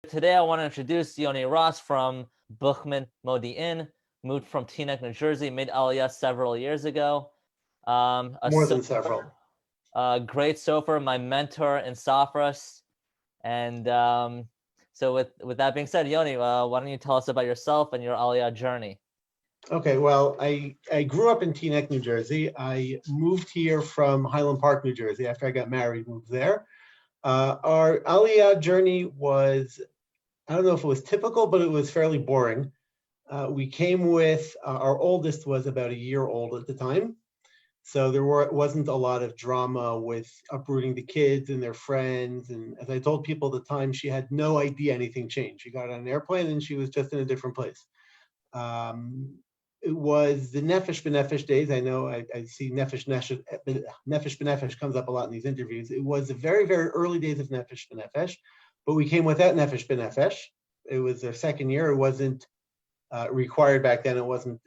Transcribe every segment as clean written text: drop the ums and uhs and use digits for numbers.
Today I want to introduce Yoni Ross from Buchman Modi'in, moved from Teaneck, New Jersey, made Aliyah several years ago. More than several. Great sofer, my mentor in Safras. And so with that being said, Yoni, why don't you tell us about yourself and your Aliyah journey? Okay, well, I grew up in Teaneck, New Jersey. I moved here from Highland Park, New Jersey. After I got married, moved there. Our Aliyah journey was, I don't know if it was typical, but it was fairly boring. We came with, our oldest was about a year old at the time. So there wasn't a lot of drama with uprooting the kids and their friends. And as I told people at the time, she had no idea anything changed. She got on an airplane and she was just in a different place. It was the Nefesh B'Nefesh days. I know I see Nefesh B'Nefesh comes up a lot in these interviews. It was the very, very early days of Nefesh B'Nefesh, but we came without Nefesh B'Nefesh. It was their second year. It wasn't required back then. It wasn't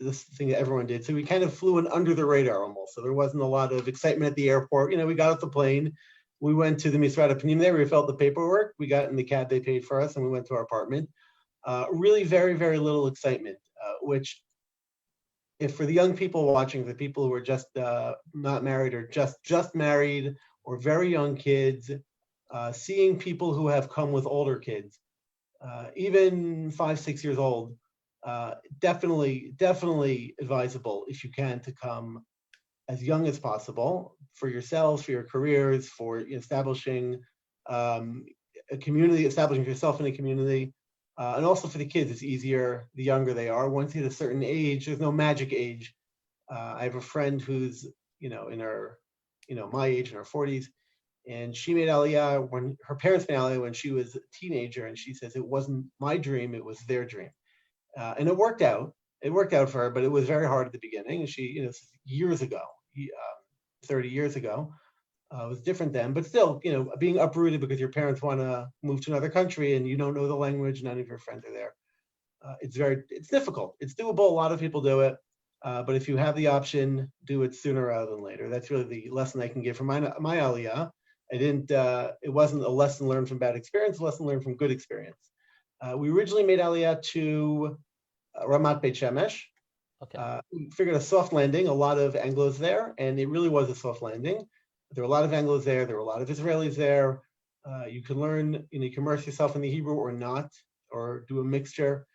this thing that everyone did. So we kind of flew in under the radar almost. So there wasn't a lot of excitement at the airport. You know, we got off the plane. We went to the Misrata Panim there. We filled the paperwork. We got in the cab they paid for us, and we went to our apartment. Really very, very little excitement, which if for the young people watching, the people who are just not married or just married or very young kids, seeing people who have come with older kids, even 5, 6 years old, definitely advisable if you can to come as young as possible for yourselves, for your careers, for establishing a community, establishing yourself in a community. And also for the kids, it's easier the younger they are. Once you hit a certain age, there's no magic age. I have a friend who's, in her, my age, in her 40s, and she made Aliyah when her parents made Aliyah when she was a teenager, and she says it wasn't my dream, it was their dream. And it worked out. It worked out for her, but it was very hard at the beginning. And she, years ago, 30 years ago, it was different then, but still, being uprooted because your parents want to move to another country and you don't know the language, none of your friends are there. It's difficult. It's doable. A lot of people do it. But if you have the option, do it sooner rather than later. That's really the lesson I can give from my Aliyah. It wasn't a lesson learned from bad experience, a lesson learned from good experience. We originally made Aliyah to Ramat Beit Shemesh. Okay. We figured a soft landing, a lot of Anglos there, and it really was a soft landing. There were a lot of Anglos there. There were a lot of Israelis there. You can learn, you can immerse yourself in the Hebrew or not, or do a mixture.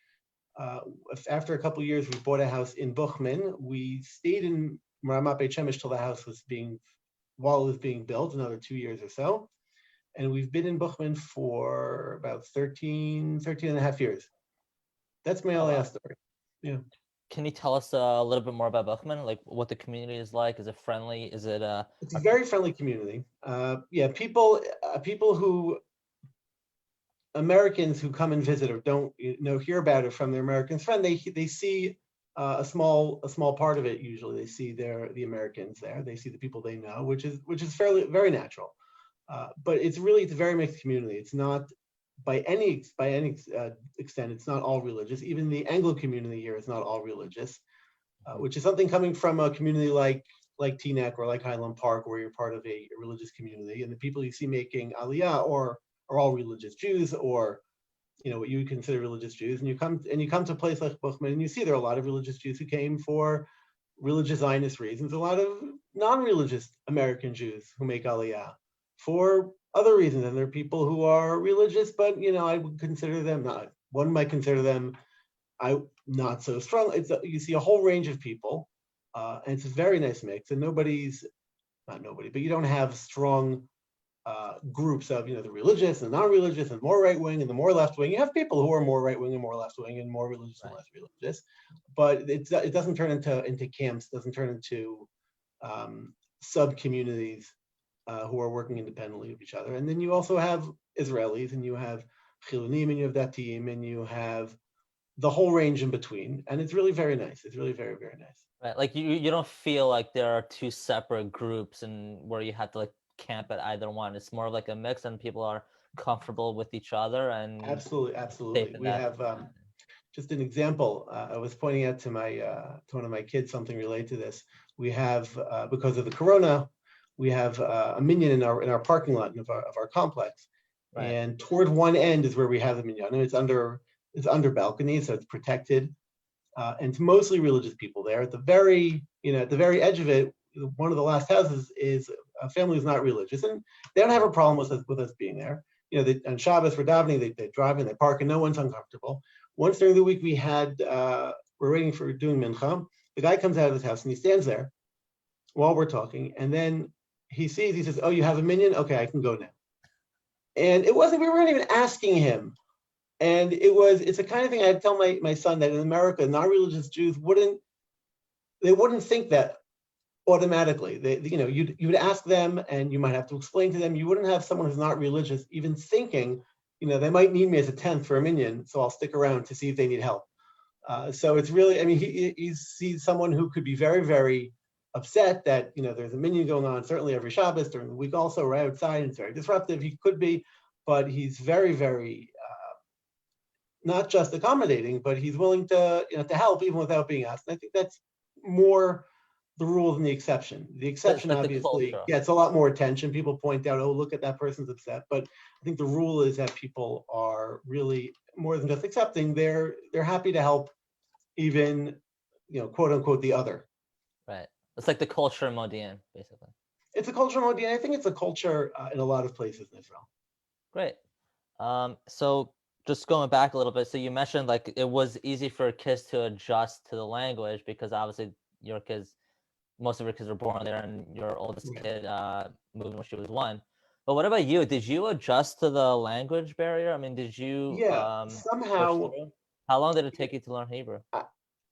After a couple of years, we bought a house in Buchman. We stayed in Ramat Beit Shemesh till the house was while it was being built, another 2 years or so. And we've been in Buchman for about 13 and a half years. That's my Aliyah story. Yeah. Can you tell us a little bit more about Buchman? Like what the community is like? Is it friendly? Is it It's a very friendly community. People who Americans who come and visit or don't hear about it from their American friend, they see a small part of it. Usually, they see the Americans there. They see the people they know, which is very natural. But it's a very mixed community. It's not by any extent. It's not all religious. Even the Anglo community here is not all religious, which is something coming from a community like Teaneck or like Highland Park, where you're part of a religious community, and the people you see making Aliyah are all religious Jews, or what you would consider religious Jews. And you come to a place like Buchman, and you see there are a lot of religious Jews who came for religious Zionist reasons. A lot of non-religious American Jews who make Aliyah for other reasons, and there are people who are religious, but I would consider them not. One might consider them not so strong. You see a whole range of people, and it's a very nice mix. And not nobody, but you don't have strong groups of the religious and non-religious and more right wing and the more left wing. You have people who are more right wing and more left wing and more religious and less religious, but it doesn't turn into camps. Doesn't turn into sub communities who are working independently of each other. And then you also have Israelis, and you have Chilunim, and you have Datim, and you have the whole range in between. And it's really very nice. It's really very, very nice. Right. Like you don't feel like there are two separate groups and where you have to camp at either one. It's more like a mix, and people are comfortable with each other. And absolutely. We have just an example. I was pointing out to one of my kids something related to this. We have because of the corona, we have a minyan in our parking lot of our complex, Right. And toward one end is where we have the minyan. It's under balcony, so it's protected. And it's mostly religious people there. At the very edge of it, one of the last houses is a family who's not religious, and they don't have a problem with us being there. On Shabbos we're davening, they drive in, they park, and no one's uncomfortable. Once during the week we're waiting for doing mincha. The guy comes out of his house and he stands there while we're talking, and then he says, "Oh, you have a minyan? Okay, I can go now." And we weren't even asking him. And it's the kind of thing I'd tell my son that in America, non-religious Jews wouldn't think that automatically. You would ask them, and you might have to explain to them. You wouldn't have someone who's not religious even thinking, they might need me as a tenth for a minyan, so I'll stick around to see if they need help. So it's really, he's someone who could be very, very upset that there's a minyan going on, certainly every Shabbos during the week. Also, right outside, and it's very disruptive. He could be, but he's very, very not just accommodating, but he's willing to help even without being asked. And I think that's more the rule than the exception. The exception obviously gets a lot more attention. People point out, "Oh, look at that person's upset." But I think the rule is that people are really more than just accepting. They're happy to help, even quote unquote the other. Right. It's like the culture modian, basically. It's a culture modian. I think it's a culture in a lot of places in Israel. Great. So just going back a little bit, so you mentioned like it was easy for kids to adjust to the language because obviously most of your kids were born there, and your oldest kid moved when she was 1. But what about you? Did you adjust to the language barrier? Did you somehow? How long did it take you to learn Hebrew?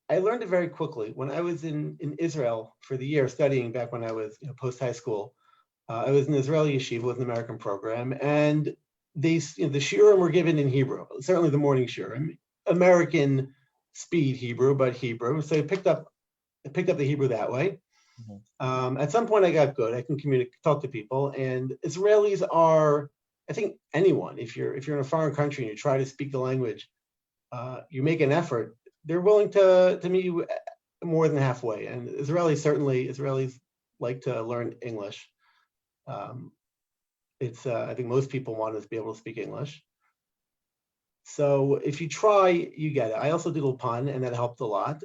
I learned it very quickly. When I was in Israel for the year studying back when I was post high school, I was in Israeli yeshiva with an American program, and the shiurim were given in Hebrew. Certainly the morning shiurim, American speed Hebrew, but Hebrew. So I picked up the Hebrew that way. Mm-hmm. At some point, I got good. I can talk to people, and Israelis are. I think anyone, if you're in a foreign country and you try to speak the language, you make an effort. They're willing to meet you more than halfway. And Israelis like to learn English. I think most people want to be able to speak English. So if you try, you get it. I also did Ulpan, and that helped a lot.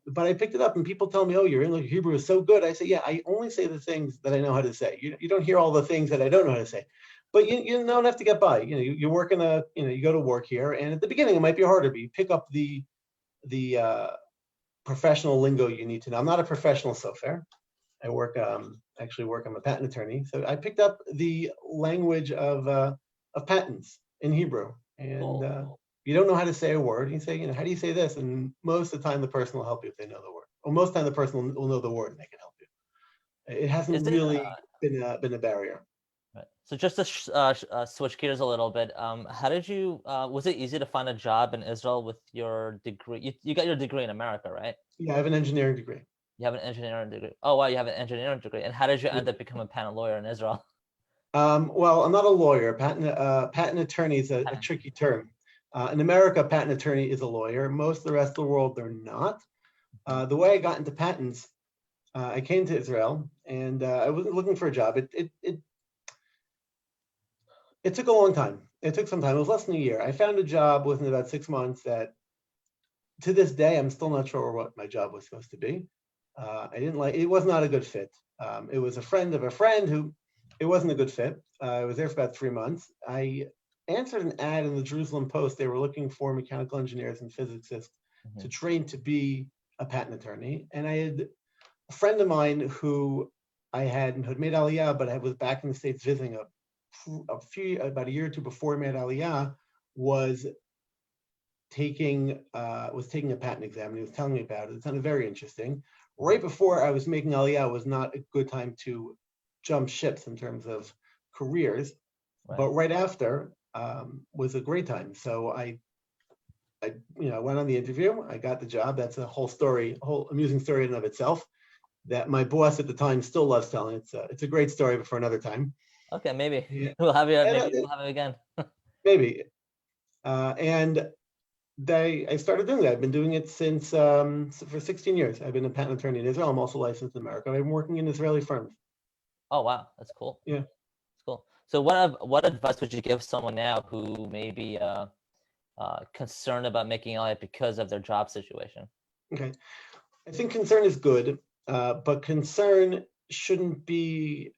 But I picked it up, and people tell me, "Oh, your English Hebrew is so good." I say, "Yeah, I only say the things that I know how to say. You don't hear all the things that I don't know how to say." But you don't have to get by. You work you go to work here, and at the beginning it might be harder, but you pick up the professional lingo you need to know. I'm not a professional sofer. I I'm a patent attorney. So I picked up the language of patents in Hebrew. And you don't know how to say a word. You say, how do you say this? And most of the time the person will help you if they know the word. Or most of the time the person will know the word and they can help you. It hasn't really been a barrier. Right. So just to switch gears a little bit, how did you? Was it easy to find a job in Israel with your degree? You got your degree in America, right? Yeah, I have an engineering degree. You have an engineering degree. Oh wow, you have an engineering degree. And how did you end up becoming a patent lawyer in Israel? Well, I'm not a lawyer. Patent attorney is a tricky term. In America, patent attorney is a lawyer. Most of the rest of the world, they're not. The way I got into patents, I came to Israel, and I wasn't looking for a job. It took a long time. It took some time. It was less than a year. I found a job within about 6 months that, to this day, I'm still not sure what my job was supposed to be. I didn't like. It was not a good fit. It was a friend of a friend who. It wasn't a good fit. I was there for about 3 months. I answered an ad in the Jerusalem Post. They were looking for mechanical engineers and physicists to train to be a patent attorney. And I had a friend of mine who had made Aliyah, but I was back in the States visiting about a year or two before he made Aliyah, was taking a patent exam, and he was telling me about it. It sounded very interesting. Right before I was making Aliyah was not a good time to jump ships in terms of careers, right. But right after was a great time. So I went on the interview. I got the job. That's a whole amusing story in and of itself that my boss at the time still loves telling. It's a great story, but for another time. Okay, maybe we'll have you. Maybe we'll have it again. Maybe. And I started doing that. I've been doing it since for 16 years. I've been a patent attorney in Israel. I'm also licensed in America. I've been working in Israeli firms. Oh wow, that's cool. Yeah, that's cool. So what advice would you give someone now who may be concerned about making Aliyah because of their job situation? Okay. I think concern is good, but concern shouldn't be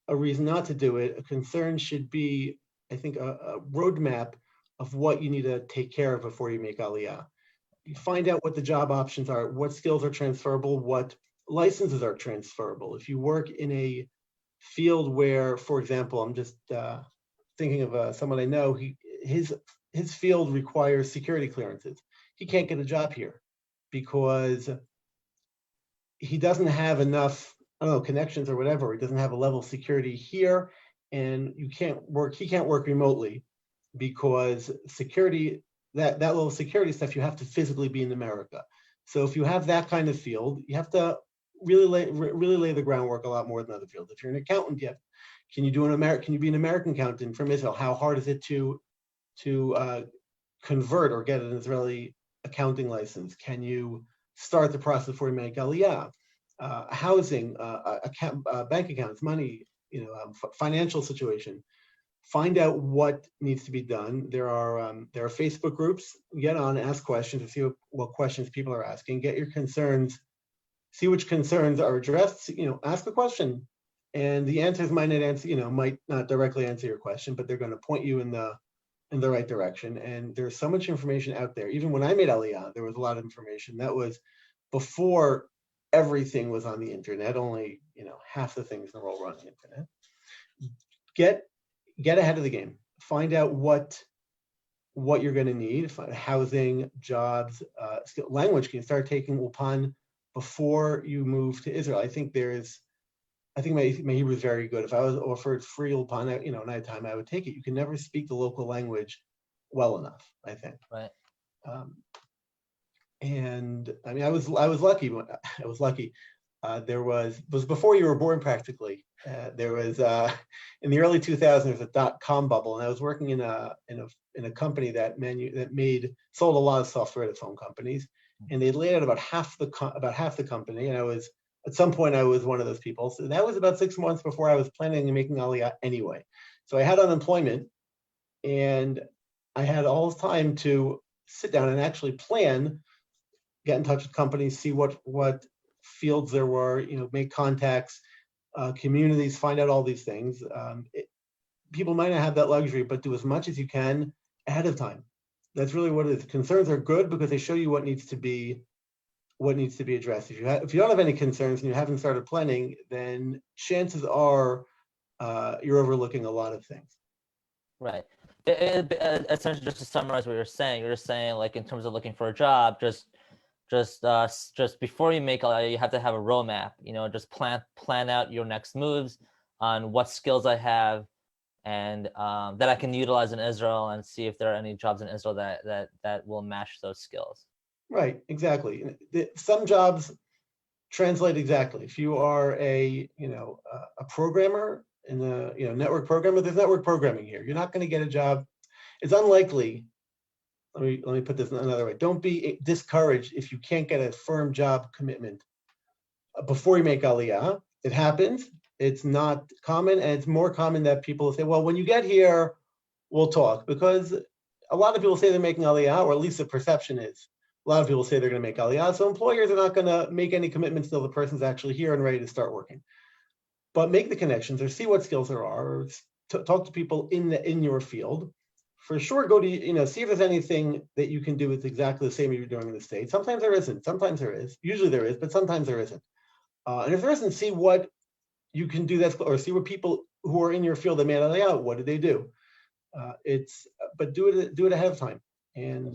a reason not to do it. A concern should be, I think, a roadmap of what you need to take care of before you make Aliyah. You find out what the job options are, what skills are transferable, what licenses are transferable. If you work in a field where, for example, I'm just thinking of someone I know, his field requires security clearances. He can't get a job here because he doesn't have enough, I don't know, connections or whatever. He doesn't have a level of security here, and he can't work remotely because security, that level of security stuff, you have to physically be in America. So if you have that kind of field, you have to really lay the groundwork a lot more than other fields. If you're an accountant, can you be an American accountant from Israel? How hard is it to convert or get an Israeli accounting license? Can you start the process before you make Aliyah? Housing, bank accounts, money, financial situation. Find out what needs to be done. There are Facebook groups. Get on, ask questions to see what questions people are asking. Get your concerns. See which concerns are addressed. Ask a question, and the answers might not directly answer your question, but they're going to point you in the right direction. And there's so much information out there. Even when I made Aliyah, there was a lot of information. That was before everything was on the internet. Only half the things in the world were on the internet. Get ahead of the game. Find out what you're going to need. Find housing, jobs, language. Can you start taking Ulpan before you move to Israel? I think my Hebrew is very good. If I was offered free Ulpan, and I had time, I would take it. You can never speak the local language well enough, I think. Right. And I mean, I was lucky. I was lucky. There was before you were born practically. There was in the early 2000s there was a .com bubble, and I was working in a company that sold a lot of software to phone companies, and they laid out about half the company, and at some point I was one of those people. So that was about 6 months before I was planning on making Aliyah anyway. So I had unemployment, and I had all this time to sit down and actually plan, get in touch with companies, see what fields there were, make contacts, communities, find out all these things. People might not have that luxury, but do as much as you can ahead of time. That's really what it is. Concerns are good because they show you what needs to be addressed. If you don't have any concerns and you haven't started planning, then chances are you're overlooking a lot of things. Right. Essentially, just to summarize what you're saying, like in terms of looking for a job, just before you make Aliyah, you have to have a roadmap. Just plan out your next moves on what skills I have, and that I can utilize in Israel, and see if there are any jobs in Israel that will match those skills. Right. Exactly. Some jobs translate exactly. If you are a programmer in the network programmer, there's network programming here. You're not going to get a job. It's unlikely. Let me put this another way. Don't be discouraged if you can't get a firm job commitment before you make Aliyah. It happens. It's not common, and it's more common that people say, well, when you get here, we'll talk. Because a lot of people say they're making Aliyah, or at least the perception is. A lot of people say they're going to make Aliyah, so employers are not going to make any commitments until the person's actually here and ready to start working. But make the connections, or see what skills there are, or talk to people in your field. For sure, go to, see if there's anything that you can do that's exactly the same as you're doing in the States. Sometimes there isn't. Sometimes there is. Usually there is, but sometimes there isn't. And if there isn't, see what you can do or see what people who are in your field that made Aliyah, what did they do? But do it ahead of time, and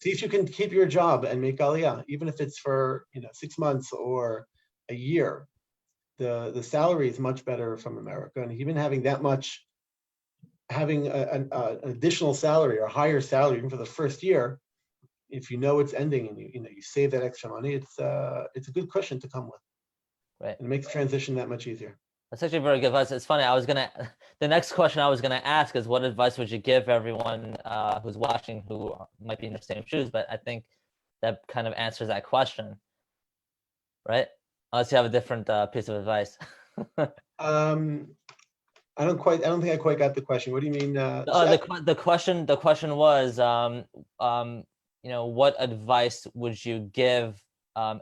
see if you can keep your job and make Aliyah, even if it's for 6 months or a year. The salary is much better from America, and even having an additional salary or higher salary even for the first year, if it's ending and you save that extra money, it's a good cushion to come with. Right. And it makes transition that much easier. That's actually very good advice. It's funny. The next question I was gonna ask is, what advice would you give everyone who's watching who might be in the same shoes? But I think that kind of answers that question, right? Unless you have a different piece of advice. I don't think I quite got the question. What do you mean? The question was, what advice would you give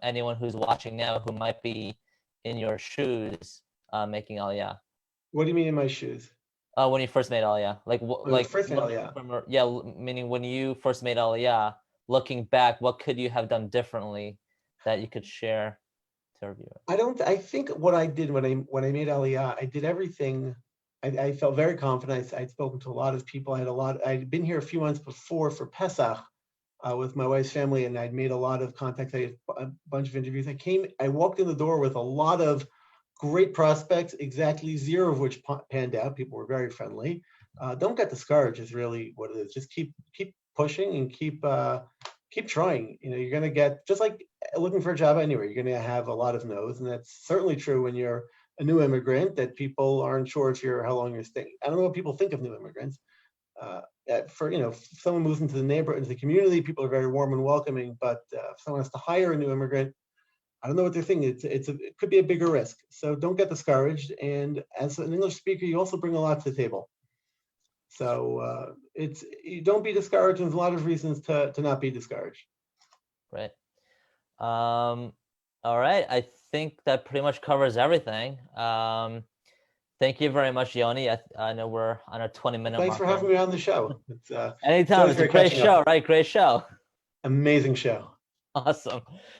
anyone who's watching now who might be in your shoes making Aliyah? What do you mean in my shoes? When you first made Aliyah, First made Aliyah. Meaning when you first made Aliyah, looking back, what could you have done differently that you could share to our viewers? I think what I did when I made Aliyah, I did everything. I felt very confident. I'd spoken to a lot of people. I'd been here a few months before for Pesach with my wife's family, and I'd made a lot of contacts. I had a bunch of interviews. I walked in the door with a lot of great prospects, exactly 0 of which panned out. People were very friendly. Don't get discouraged is really what it is. Just keep pushing and keep trying. You're going to get, just like looking for a job anywhere, you're going to have a lot of no's. And that's certainly true when you're a new immigrant, that people aren't sure how long you're staying. I don't know what people think of new immigrants. If someone moves into the neighborhood, into the community, people are very warm and welcoming. But if someone has to hire a new immigrant, I don't know what they're thinking. It could be a bigger risk. So don't get discouraged. And as an English speaker, you also bring a lot to the table. So you don't be discouraged. There's a lot of reasons to not be discouraged. Right. All right. I think that pretty much covers everything. Thank you very much, Yoni. I know we're on our 20-minute mark. Thanks for having me on the show. Anytime. It's a great show, right? Great show. Amazing show. Awesome.